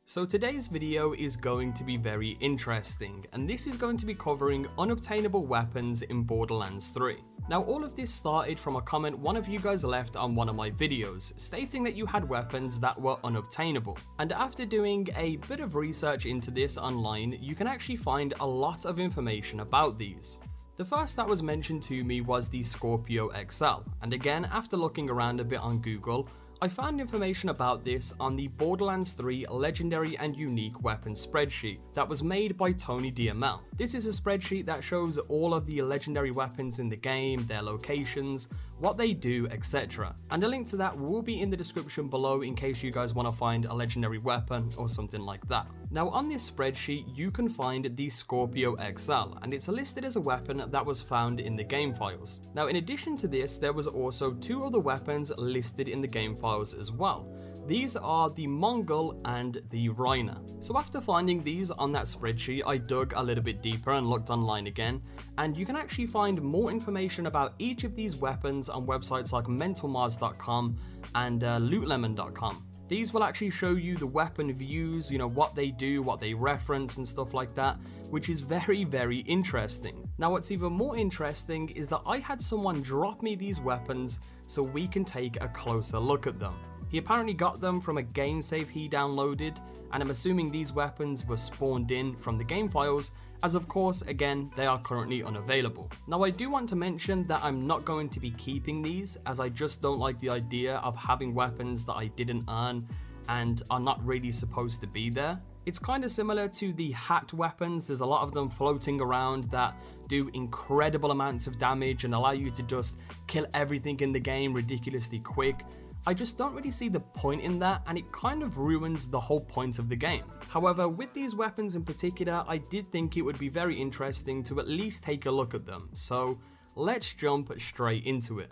So today's video is going to be very interesting, and this is going to be covering unobtainable weapons in Borderlands 3. Now all of this started from a comment one of you guys left on one of my videos, stating that you had weapons that were unobtainable. And after doing a bit of research into this online, you can actually find a lot of information about these. The first that was mentioned to me was the Scorpio Xl, and again after looking around a bit on Google, I found information about this on the Borderlands 3 Legendary and Unique Weapon Spreadsheet that was made by Tony DML. This is a spreadsheet that shows all of the legendary weapons in the game, their locations, what they do, etc. And a link to that will be in the description below in case you guys want to find a legendary weapon or something like that. Now on this spreadsheet you can find the Scorpio Xl, and it's listed as a weapon that was found in the game files. Now in addition to this, there was also two other weapons listed in the game files as well. These are the Mongol and the Rhino. So after finding these on that spreadsheet, I dug a little bit deeper and looked online again, and you can actually find more information about each of these weapons on websites like mentalmars.com and lootlemon.com. These will actually show you the weapon views, what they do, what they reference and stuff like that, which is very, very interesting. Now what's even more interesting is that I had someone drop me these weapons so we can take a closer look at them. He apparently got them from a game save he downloaded, and I'm assuming these weapons were spawned in from the game files, as of course, again, they are currently unavailable. Now I do want to mention that I'm not going to be keeping these, as I just don't like the idea of having weapons that I didn't earn and are not really supposed to be there. It's kind of similar to the hacked weapons. There's a lot of them floating around that do incredible amounts of damage and allow you to just kill everything in the game ridiculously quick. I just don't really see the point in that, and it kind of ruins the whole point of the game. However, with these weapons in particular, I did think it would be very interesting to at least take a look at them. So let's jump straight into it.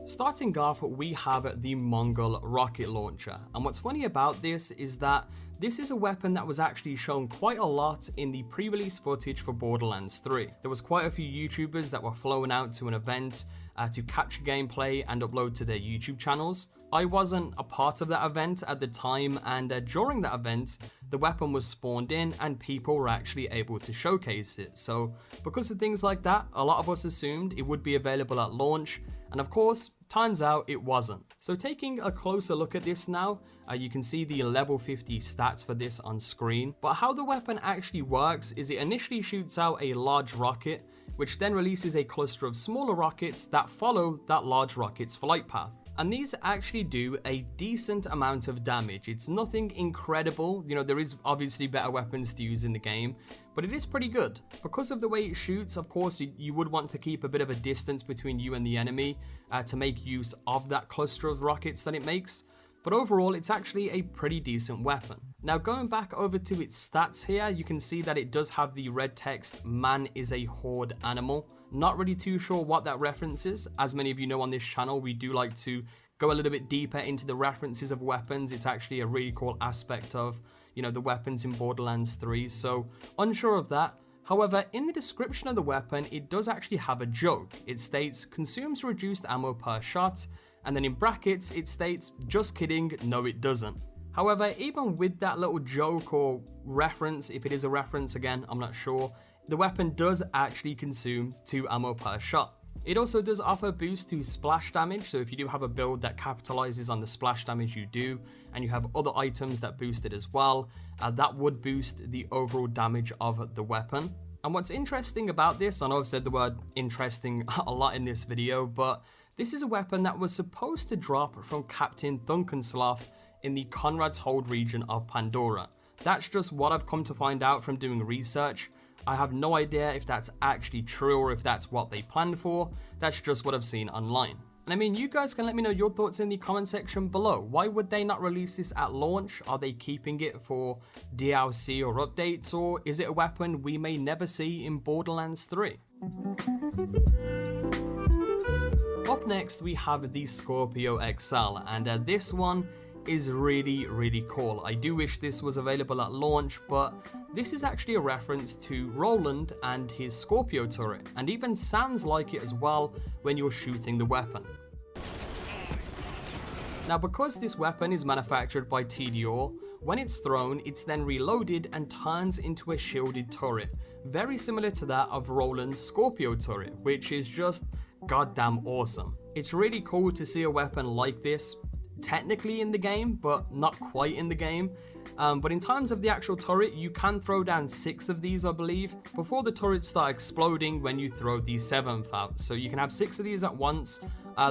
Starting off, we have the Mongol rocket launcher, and what's funny about this is that this is a weapon that was actually shown quite a lot in the pre-release footage for Borderlands 3. There was quite a few YouTubers that were flown out to an event to capture gameplay and upload to their YouTube channels. I wasn't a part of that event at the time, and during that event, the weapon was spawned in and people were actually able to showcase it. So because of things like that, a lot of us assumed it would be available at launch, and of course, turns out it wasn't. So taking a closer look at this now, you can see the level 50 stats for this on screen. But how the weapon actually works is it initially shoots out a large rocket, which then releases a cluster of smaller rockets that follow that large rocket's flight path. And these actually do a decent amount of damage. It's nothing incredible, there is obviously better weapons to use in the game, but it is pretty good. Because of the way it shoots, of course, you would want to keep a bit of a distance between you and the enemy to make use of that cluster of rockets that it makes. But overall, it's actually a pretty decent weapon. Now going back over to its stats here, you can see that it does have the red text, "Man is a horde animal." Not really too sure what that reference is. As many of you know on this channel, we do like to go a little bit deeper into the references of weapons. It's actually a really cool aspect of, the weapons in Borderlands 3, so unsure of that. However, in the description of the weapon, it does actually have a joke. It states, "consumes reduced ammo per shot," and then in brackets, it states, "just kidding, no it doesn't." However, even with that little joke or reference, if it is a reference again, I'm not sure, the weapon does actually consume 2 ammo per shot. It also does offer boost to splash damage, so if you do have a build that capitalizes on the splash damage you do, and you have other items that boost it as well, that would boost the overall damage of the weapon. And what's interesting about this, I know I've said the word interesting a lot in this video, but this is a weapon that was supposed to drop from Captain Thunkensloth in the Conrad's Hold region of Pandora. That's just what I've come to find out from doing research. I have no idea if that's actually true or if that's what they planned for. That's just what I've seen online. And I mean, you guys can let me know your thoughts in the comment section below. Why would they not release this at launch? Are they keeping it for DLC or updates, or is it a weapon we may never see in Borderlands 3? Up next, we have the Scorpio Xl, and this one is really, really cool. I do wish this was available at launch, but this is actually a reference to Roland and his Scorpio turret, and even sounds like it as well when you're shooting the weapon. Now, because this weapon is manufactured by TDR, when it's thrown, it's then reloaded and turns into a shielded turret, very similar to that of Roland's Scorpio turret, which is just goddamn awesome. It's really cool to see a weapon like this, technically in the game, but not quite in the game. But in terms of the actual turret, you can throw down 6 of these, I believe, before the turrets start exploding when you throw the 7th out. So you can have 6 of these at once.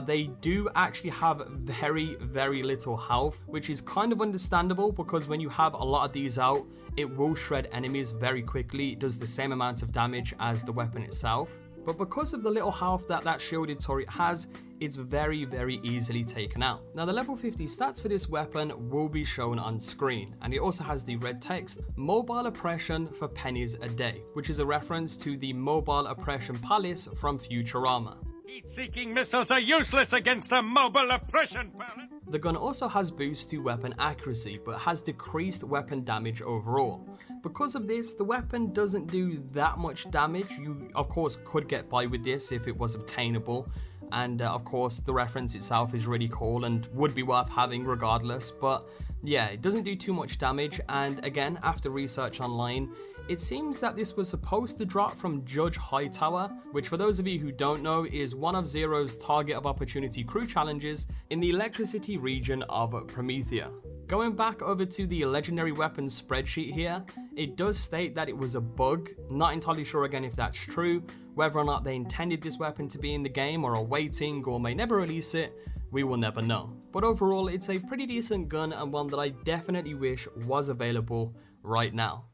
They do actually have very, very little health, which is kind of understandable because when you have a lot of these out, it will shred enemies very quickly. It does the same amount of damage as the weapon itself. But because of the little health that shielded turret has, it's very, very easily taken out. Now, the level 50 stats for this weapon will be shown on screen, and it also has the red text, mobile oppression for pennies a day, which is a reference to the mobile oppression palace from Futurama. Heat-seeking missiles are useless against a mobile oppression palace. The gun also has boost to weapon accuracy, but has decreased weapon damage overall. Because of this, the weapon doesn't do that much damage. You, of course, could get by with this if it was obtainable. And of course, the reference itself is really cool and would be worth having regardless. But yeah, it doesn't do too much damage. And again, after research online, it seems that this was supposed to drop from Judge Hightower, which for those of you who don't know is one of Zero's target of opportunity crew challenges in the electricity region of Promethea. Going back over to the legendary weapons spreadsheet here, it does state that it was a bug. Not entirely sure again if that's true. Whether or not they intended this weapon to be in the game or are waiting or may never release it, we will never know. But overall, it's a pretty decent gun and one that I definitely wish was available right now.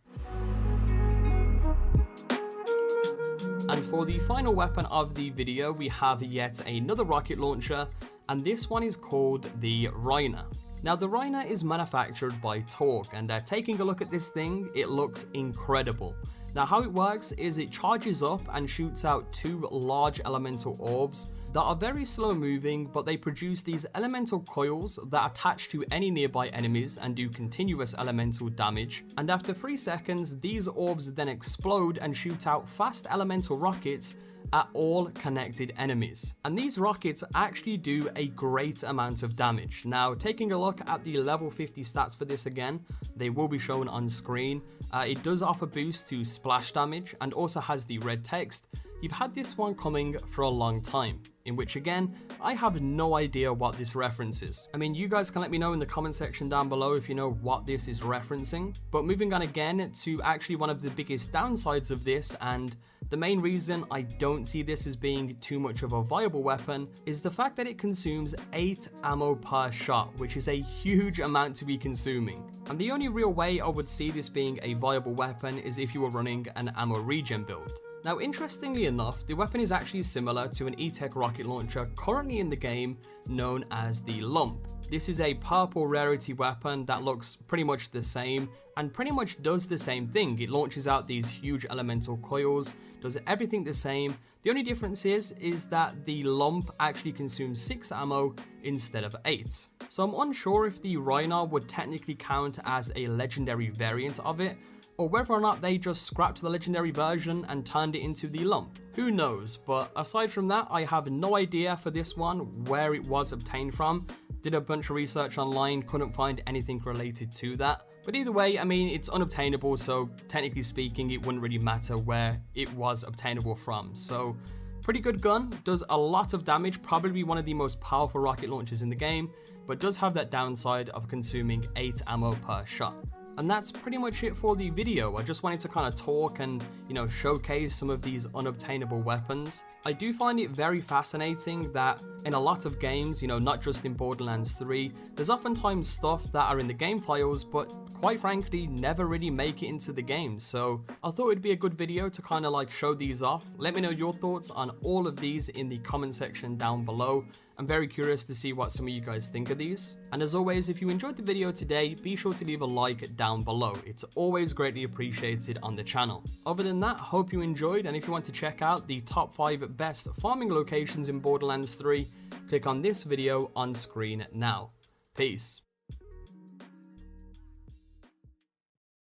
And for the final weapon of the video, we have yet another rocket launcher, and this one is called the Rhina. Now, the Rhina is manufactured by Torg, and taking a look at this thing, it looks incredible. Now, how it works is it charges up and shoots out 2 large elemental orbs that are very slow moving, but they produce these elemental coils that attach to any nearby enemies and do continuous elemental damage. And after 3 seconds, these orbs then explode and shoot out fast elemental rockets at all connected enemies. And these rockets actually do a great amount of damage. Now, taking a look at the level 50 stats for this again, they will be shown on screen. It does offer boost to splash damage and also has the red text. You've had this one coming for a long time, in which again, I have no idea what this references. I mean, you guys can let me know in the comment section down below if you know what this is referencing. But moving on again to actually one of the biggest downsides of this, and the main reason I don't see this as being too much of a viable weapon, is the fact that it consumes 8 ammo per shot, which is a huge amount to be consuming. And the only real way I would see this being a viable weapon is if you were running an ammo regen build. Now, interestingly enough, the weapon is actually similar to an E-Tech rocket launcher currently in the game known as the Lump. This is a purple rarity weapon that looks pretty much the same and pretty much does the same thing. It launches out these huge elemental coils, does everything the same. The only difference is that the Lump actually consumes 6 ammo instead of 8. So I'm unsure if the Rhina would technically count as a legendary variant of it, or whether or not they just scrapped the legendary version and turned it into the Lump. Who knows, but aside from that, I have no idea for this one where it was obtained from. Did a bunch of research online, couldn't find anything related to that. But either way, I mean, it's unobtainable, so technically speaking, it wouldn't really matter where it was obtainable from. So, pretty good gun, does a lot of damage, probably one of the most powerful rocket launchers in the game, but does have that downside of consuming 8 ammo per shot. And that's pretty much it for the video. I just wanted to kind of talk and, showcase some of these unobtainable weapons. I do find it very fascinating that in a lot of games, not just in Borderlands 3, there's oftentimes stuff that are in the game files, but quite frankly, never really make it into the game. So I thought it'd be a good video to kind of show these off. Let me know your thoughts on all of these in the comment section down below. I'm very curious to see what some of you guys think of these. And as always, if you enjoyed the video today, be sure to leave a like down below. It's always greatly appreciated on the channel. Other than that, hope you enjoyed, and if you want to check out the top 5 best farming locations in Borderlands 3, click on this video on screen now. Peace.